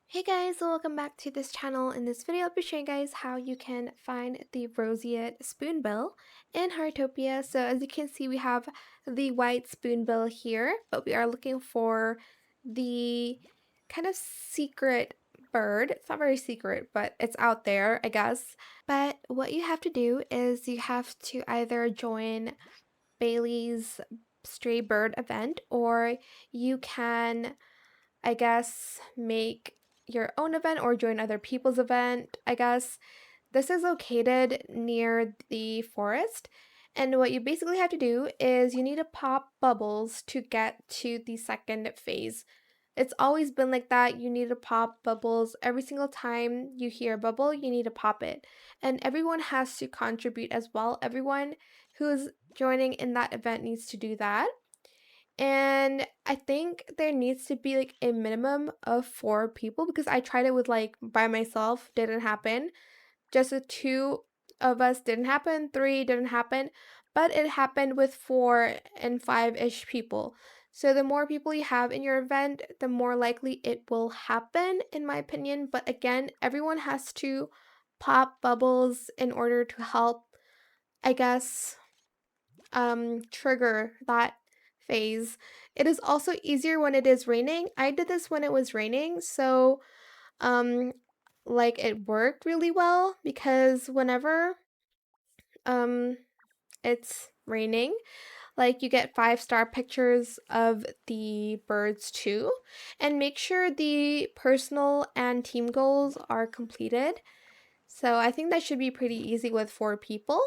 Hey guys, welcome back to this channel. In this video, I'll be showing you guys how you can find the Roseate Spoonbill in Heartopia. So as you can see, we have the white spoonbill here, but we are looking for the kind of secret bird. It's not very secret, but it's out there, I guess. But what you have to do is you have to either join Bailey's stray bird event, or you can, I guess, make your own event or join other people's event, I guess. This is located near the forest, and what you basically have to do is you need to pop bubbles to get to the second phase. It's always been like that. You need to pop bubbles every single time you hear a bubble, you need to pop it. And everyone has to contribute as well. Everyone who's joining in that event needs to do that. And I think there needs to be like a minimum of 4 people because I tried it with like by myself, didn't happen. Just the two of us didn't happen, three didn't happen, but it happened with 4 and 5-ish people. So the more people you have in your event, the more likely it will happen, in my opinion. But again, everyone has to pop bubbles in order to help, I guess, trigger that phase. It is also easier when it is raining. I did this when it was raining, so um like it worked really well because whenever um it's raining, like you get 5-star pictures of the birds too, and make sure the personal and team goals are completed. So I think that should be pretty easy with 4 people.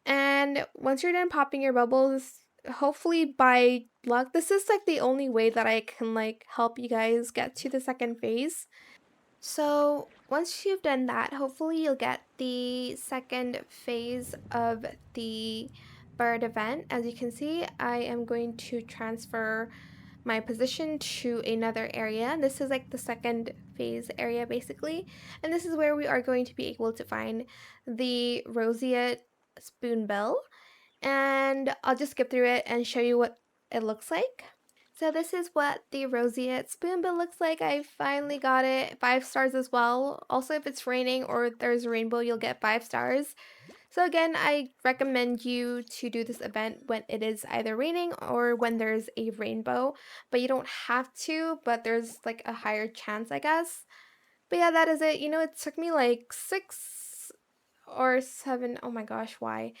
And once you're done popping your bubbles, hopefully by luck, this is like the only way that I can like help you guys get to the second phase. So once you've done that, hopefully you'll get the second phase of the bird event. As you can see, I am going to transfer my position to another area. This is like the second phase area basically, and this is where we are going to be able to find the Roseate Spoonbill, and I'll just skip through it and show you what it looks like. So this is what the Roseate Spoonbill looks like. I finally got it. 5 stars as well. Also, if it's raining or there's a rainbow, you'll get 5 stars. So again, I recommend you to do this event when it is either raining or when there's a rainbow, but you don't have to, but there's like a higher chance, I guess. But yeah, that is it. You know, it took me like 6 or 7, oh my gosh, why?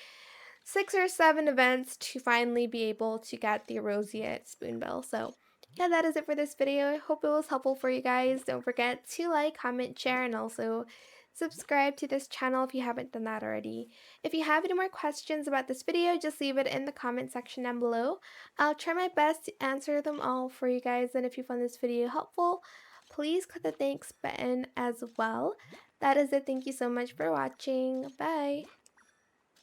6 or 7 events to finally be able to get the Roseate Spoonbill. So yeah, that is it for this video. I hope it was helpful for you guys. Don't forget to like, comment, share, and also subscribe to this channel if you haven't done that already. If you have any more questions about this video, just leave it in the comment section down below. I'll try my best to answer them all for you guys, and if you found this video helpful, please click the thanks button as well. That is it. Thank you so much for watching. Bye!